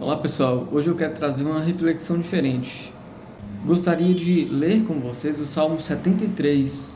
Olá pessoal, hoje eu quero trazer uma reflexão diferente. Gostaria de ler com vocês o Salmo 73.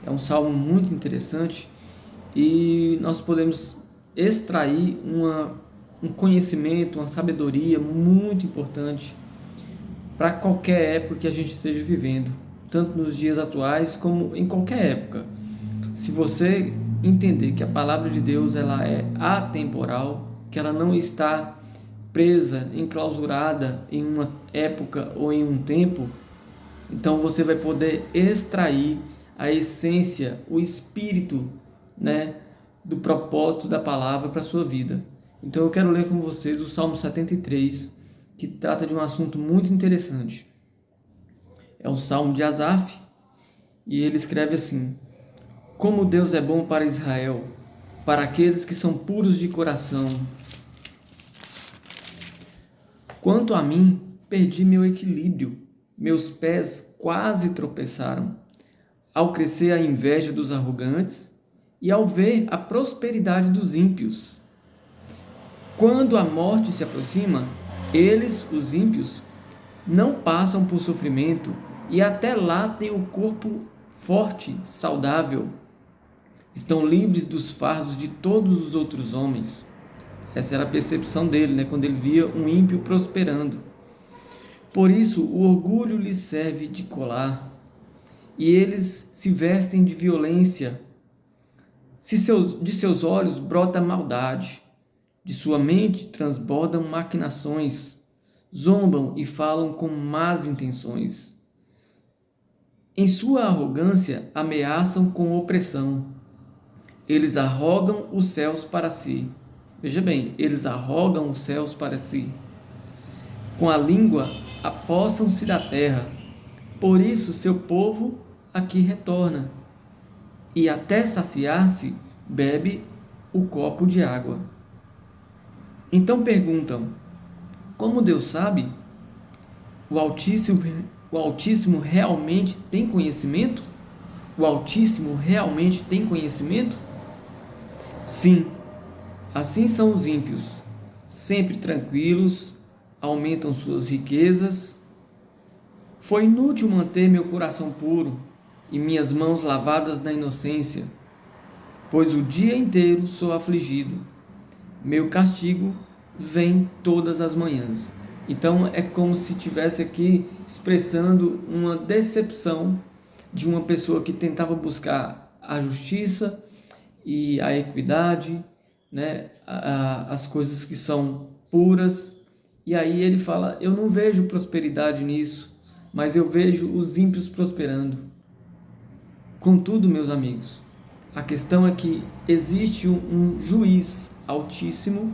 É um salmo muito interessante e nós podemos extrair um conhecimento, uma sabedoria muito importante para qualquer época que a gente esteja vivendo, tanto nos dias atuais como em qualquer época. Se você entender que a palavra de Deus ela é atemporal, que ela não está presa, enclausurada em uma época ou em um tempo, então você vai poder extrair a essência, o espírito, né, do propósito da palavra para a sua vida. Então eu quero ler com vocês o Salmo 73, que trata de um assunto muito interessante. É o Salmo de Asaf, e ele escreve assim: Como Deus é bom para Israel, para aqueles que são puros de coração. Quanto a mim, perdi meu equilíbrio, meus pés quase tropeçaram, ao crescer a inveja dos arrogantes e ao ver a prosperidade dos ímpios. Quando a morte se aproxima, eles, os ímpios, não passam por sofrimento e até lá têm o corpo forte, saudável. Estão livres dos fardos de todos os outros homens. Essa era a percepção dele, né? Quando ele via um ímpio prosperando. Por isso, o orgulho lhes serve de colar, e eles se vestem de violência. De seus olhos brota maldade, de sua mente transbordam maquinações, zombam e falam com más intenções. Em sua arrogância ameaçam com opressão. Eles arrogam os céus para si. Veja bem, eles arrogam os céus para si. Com a língua apossam-se da terra. Por isso seu povo aqui retorna. E até saciar-se, bebe o copo de água. Então perguntam: como Deus sabe? O Altíssimo realmente tem conhecimento? O Altíssimo realmente tem conhecimento? Sim, assim são os ímpios, sempre tranquilos, aumentam suas riquezas. Foi inútil manter meu coração puro e minhas mãos lavadas na inocência, pois o dia inteiro sou afligido. Meu castigo vem todas as manhãs. Então é como se estivesse aqui expressando uma decepção de uma pessoa que tentava buscar a justiça e a equidade, né, as coisas que são puras. E aí ele fala: eu não vejo prosperidade nisso, mas eu vejo os ímpios prosperando. Contudo, meus amigos, a questão é que existe um juiz altíssimo,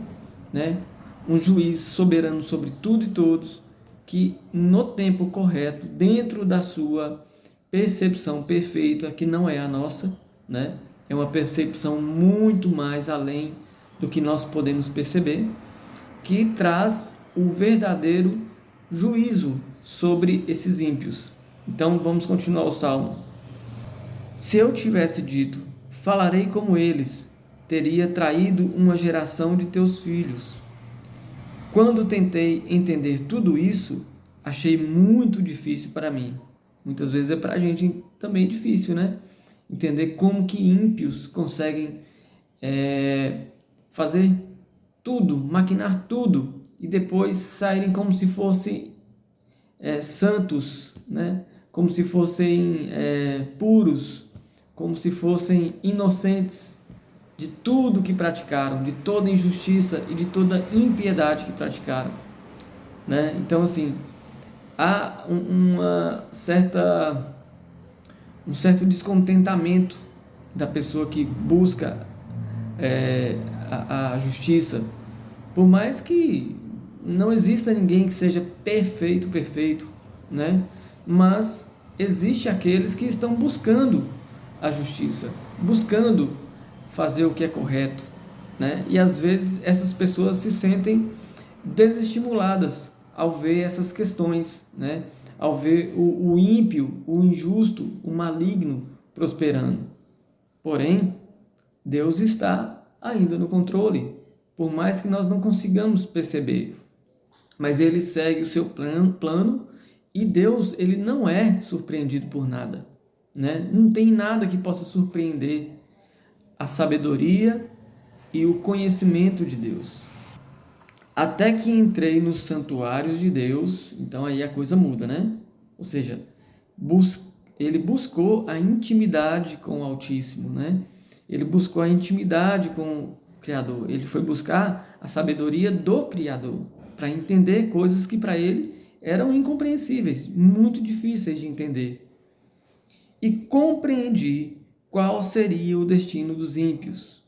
né, um juiz soberano sobre tudo e todos, que no tempo correto, dentro da sua percepção perfeita, que não é a nossa, né, é uma percepção muito mais além do que nós podemos perceber, que traz o verdadeiro juízo sobre esses ímpios. Então vamos continuar o salmo. Se eu tivesse dito: falarei como eles, teria traído uma geração de teus filhos. Quando tentei entender tudo isso, achei muito difícil para mim. Muitas vezes é para a gente também difícil, né? Entender como que ímpios conseguem fazer tudo, maquinar tudo e depois saírem como se fossem santos, né? Como se fossem puros, como se fossem inocentes de tudo que praticaram, de toda injustiça e de toda impiedade que praticaram, né? Então, assim, há um certo descontentamento da pessoa que busca a justiça, por mais que não exista ninguém que seja perfeito, né? Mas existe aqueles que estão buscando a justiça, buscando fazer o que é correto, né? E às vezes essas pessoas se sentem desestimuladas ao ver essas questões, né? Ao ver o ímpio, o injusto, o maligno prosperando. Porém, Deus está ainda no controle, por mais que nós não consigamos perceber. mas ele segue o seu plano e Deus, ele não é surpreendido por nada, né? Não tem nada que possa surpreender a sabedoria e o conhecimento de Deus. Até que entrei nos santuários de Deus, então aí a coisa muda, né? Ou seja, ele buscou a intimidade com o Altíssimo, né? Ele buscou a intimidade com o Criador. Ele foi buscar a sabedoria do Criador para entender coisas que para ele eram incompreensíveis, muito difíceis de entender. E compreendi qual seria o destino dos ímpios.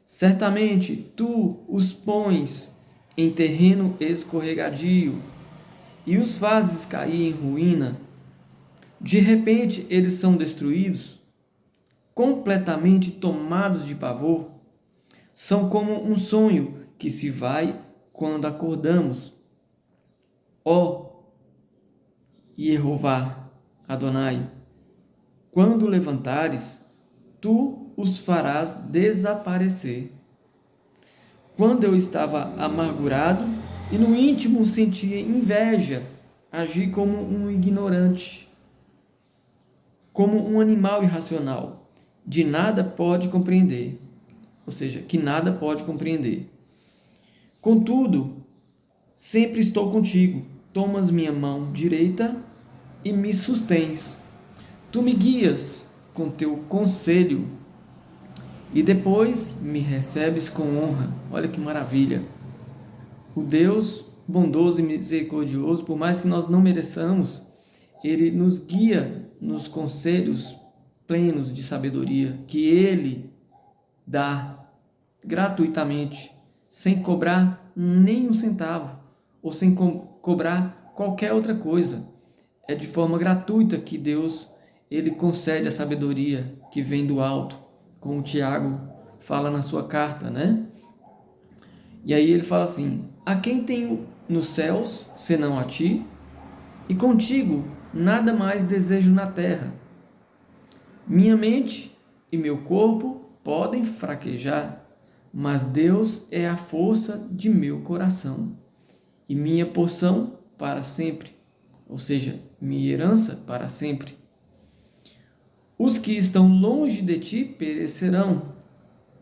Certamente tu os pões em terreno escorregadio e os fazes cair em ruína. De repente eles são destruídos, completamente tomados de pavor. São como um sonho que se vai quando acordamos. Ó Jeová, Adonai, quando levantares, tu os farás desaparecer. Quando eu estava amargurado e no íntimo sentia inveja, agi como um ignorante, como um animal irracional, de nada pode compreender, ou seja, que nada pode compreender. Contudo, sempre estou contigo, tomas minha mão direita e me sustens. Tu me guias com teu conselho e depois me recebes com honra. Olha que maravilha! O Deus bondoso e misericordioso, por mais que nós não mereçamos, Ele nos guia nos conselhos plenos de sabedoria que Ele dá gratuitamente, sem cobrar nem um centavo ou sem cobrar qualquer outra coisa. É de forma gratuita que Deus ele concede a sabedoria que vem do alto, como o Tiago fala na sua carta, né? E aí ele fala assim: a quem tenho nos céus, senão a ti, e contigo nada mais desejo na terra. Minha mente e meu corpo podem fraquejar, mas Deus é a força de meu coração e minha porção para sempre, ou seja, minha herança para sempre. Os que estão longe de ti perecerão.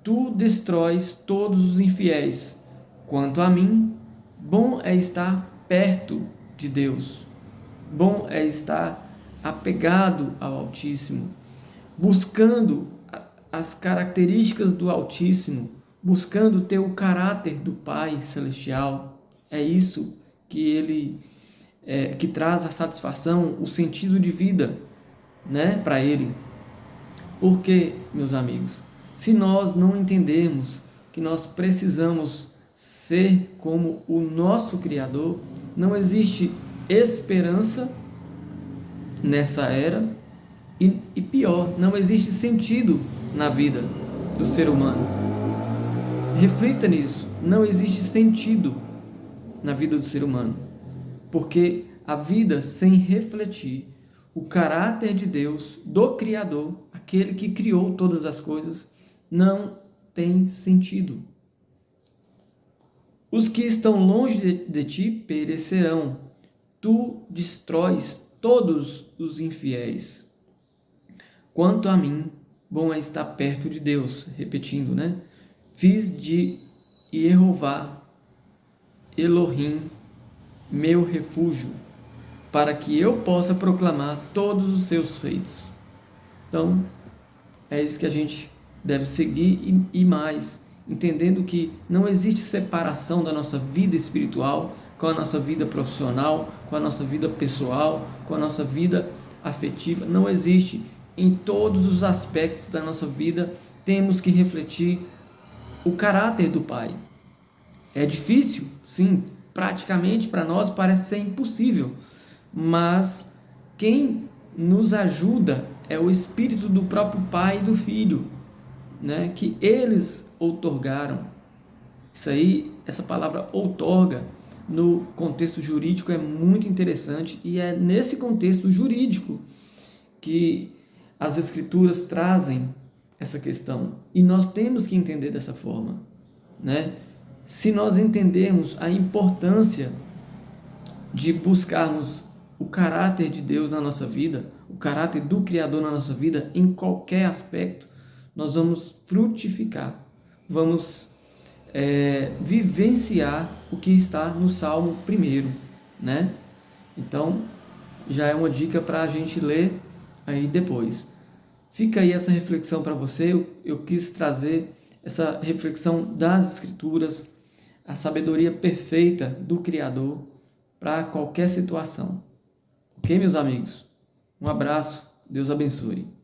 Tu destróis todos os infiéis. Quanto a mim, bom é estar perto de Deus. Bom é estar apegado ao Altíssimo, buscando as características do Altíssimo, buscando ter o caráter do Pai Celestial. É isso que ele que traz a satisfação, o sentido de vida, né, para ele. Porque, meus amigos, se nós não entendermos que nós precisamos ser como o nosso Criador, não existe esperança nessa era e pior, não existe sentido na vida do ser humano. Reflita nisso, não existe sentido na vida do ser humano, porque a vida sem refletir o caráter de Deus, do Criador, aquele que criou todas as coisas, não tem sentido. Os que estão longe de ti perecerão. Tu destróis todos os infiéis. Quanto a mim, bom é estar perto de Deus. Repetindo, né? Fiz de Jeová, Elohim, meu refúgio, para que eu possa proclamar todos os seus feitos. Então, é isso que a gente deve seguir e mais, entendendo que não existe separação da nossa vida espiritual com a nossa vida profissional, com a nossa vida pessoal, com a nossa vida afetiva. Não existe. Em todos os aspectos da nossa vida, temos que refletir o caráter do Pai. É difícil? Sim. Praticamente para nós parece ser impossível. Mas quem nos ajuda é o Espírito do próprio Pai e do Filho, né? Que eles outorgaram. Isso aí, essa palavra outorga, no contexto jurídico é muito interessante e é nesse contexto jurídico que as Escrituras trazem essa questão. E nós temos que entender dessa forma, né? Se nós entendermos a importância de buscarmos o caráter de Deus na nossa vida, o caráter do Criador na nossa vida, em qualquer aspecto, nós vamos frutificar, vamos vivenciar o que está no Salmo 1, né? Então, já é uma dica para a gente ler aí depois. Fica aí essa reflexão para você. Eu quis trazer essa reflexão das Escrituras, a sabedoria perfeita do Criador para qualquer situação. Ok, meus amigos? Um abraço, Deus abençoe.